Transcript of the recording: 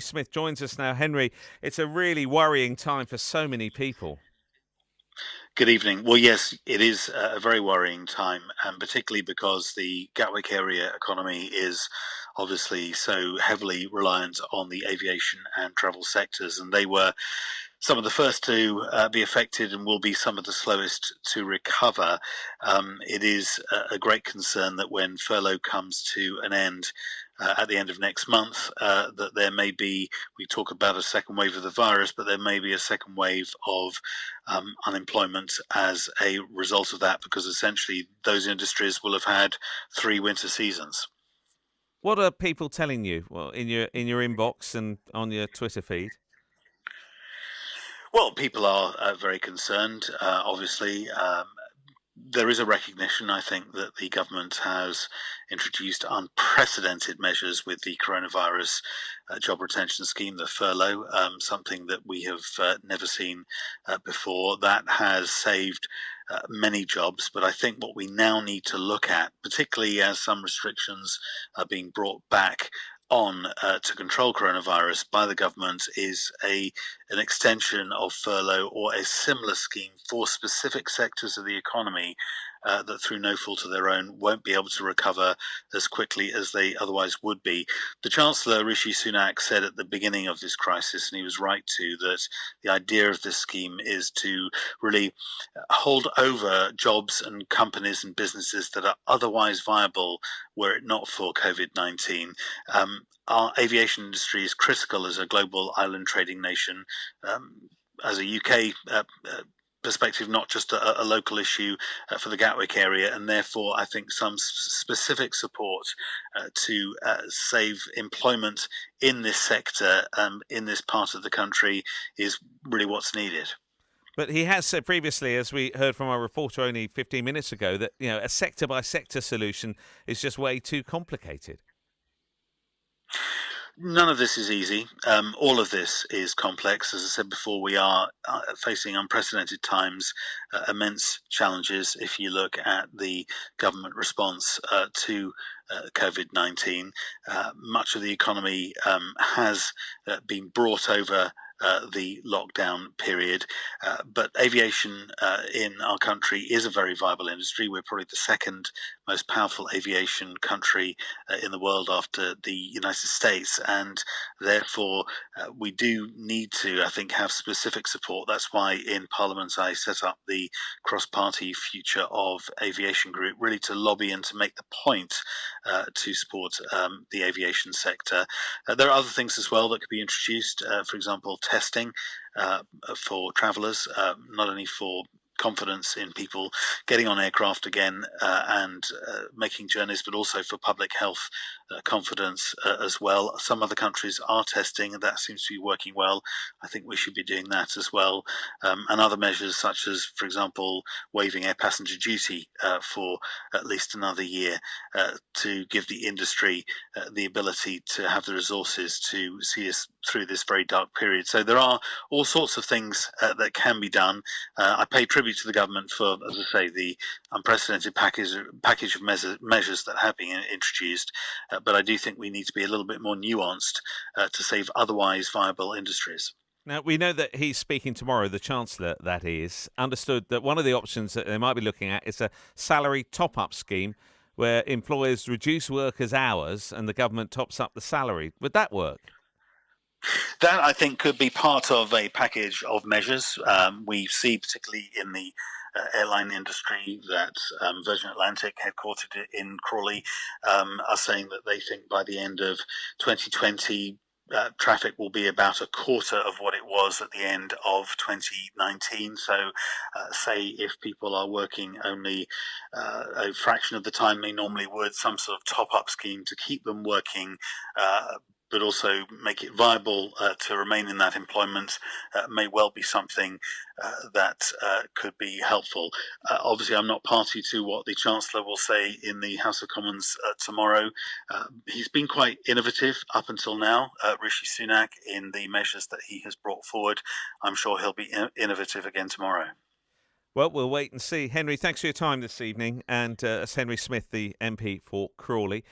Smith joins us now. Henry, it's a really worrying time for so many people. Good evening. Well, yes, it is a very worrying time, and particularly because the Gatwick area economy is obviously so heavily reliant on the aviation and travel sectors, and they were some of the first to be affected and will be some of the slowest to recover. It is a great concern that when furlough comes to an end at the end of next month, that there may be, we talk about a second wave of the virus, but there may be a second wave of unemployment as a result of that, because essentially those industries will have had 3 winter seasons. What are people telling you? Well, in your inbox and on your Twitter feed. Well, people are very concerned, obviously. There is a recognition, I think, that the government has introduced unprecedented measures with the coronavirus job retention scheme, the furlough, something that we have never seen before. That has saved many jobs, but I think what we now need to look at, particularly as some restrictions are being brought back on to control coronavirus by the government, is an extension of furlough or a similar scheme for specific sectors of the economy that through no fault of their own won't be able to recover as quickly as they otherwise would be. The Chancellor, Rishi Sunak, said at the beginning of this crisis, and he was right to, that the idea of this scheme is to really hold over jobs and companies and businesses that are otherwise viable were it not for COVID-19. Our aviation industry is critical as a global island trading nation. As a UK perspective, not just a local issue for the Gatwick area, and therefore I think some specific support to save employment in this sector, in this part of the country, is really what's needed. But he has said previously, as we heard from our reporter only 15 minutes ago, that a sector by sector solution is just way too complicated. None of this is easy. All of this is complex. As I said before, we are facing unprecedented times, immense challenges. If you look at the government response to COVID-19, much of the economy has been brought over the lockdown period. But aviation in our country is a very viable industry. We're probably the second most powerful aviation country in the world after the United States. And therefore, we do need to, I think, have specific support. That's why in Parliament I set up the cross-party Future of Aviation group, really to lobby and to make the point to support the aviation sector. There are other things as well that could be introduced, for example, testing for travellers, not only for confidence in people getting on aircraft again and making journeys, but also for public health confidence as well. Some other countries are testing, and that seems to be working well. I think we should be doing that as well. And other measures, such as, for example, waiving air passenger duty for at least another year to give the industry the ability to have the resources to see us through this very dark period. So there are all sorts of things that can be done. I pay tribute to the government for, as I say, the unprecedented package of measures that have been introduced, but I do think we need to be a little bit more nuanced to save otherwise viable industries. Now, we know that he's speaking tomorrow, the Chancellor, that is. Understood that one of the options that they might be looking at is a salary top-up scheme where employers reduce workers' hours and the government tops up the salary. Would that work? That, I think, could be part of a package of measures. We see, particularly in the airline industry, that Virgin Atlantic, headquartered in Crawley, are saying that they think by the end of 2020, traffic will be about a quarter of what it was at the end of 2019. So, say if people are working only a fraction of the time they normally would, some sort of top-up scheme to keep them working but also make it viable to remain in that employment may well be something that could be helpful. Obviously, I'm not party to what the Chancellor will say in the House of Commons tomorrow. He's been quite innovative up until now, Rishi Sunak, in the measures that he has brought forward. I'm sure he'll be innovative again tomorrow. Well, we'll wait and see. Henry, thanks for your time this evening. And that's Henry Smith, the MP for Crawley.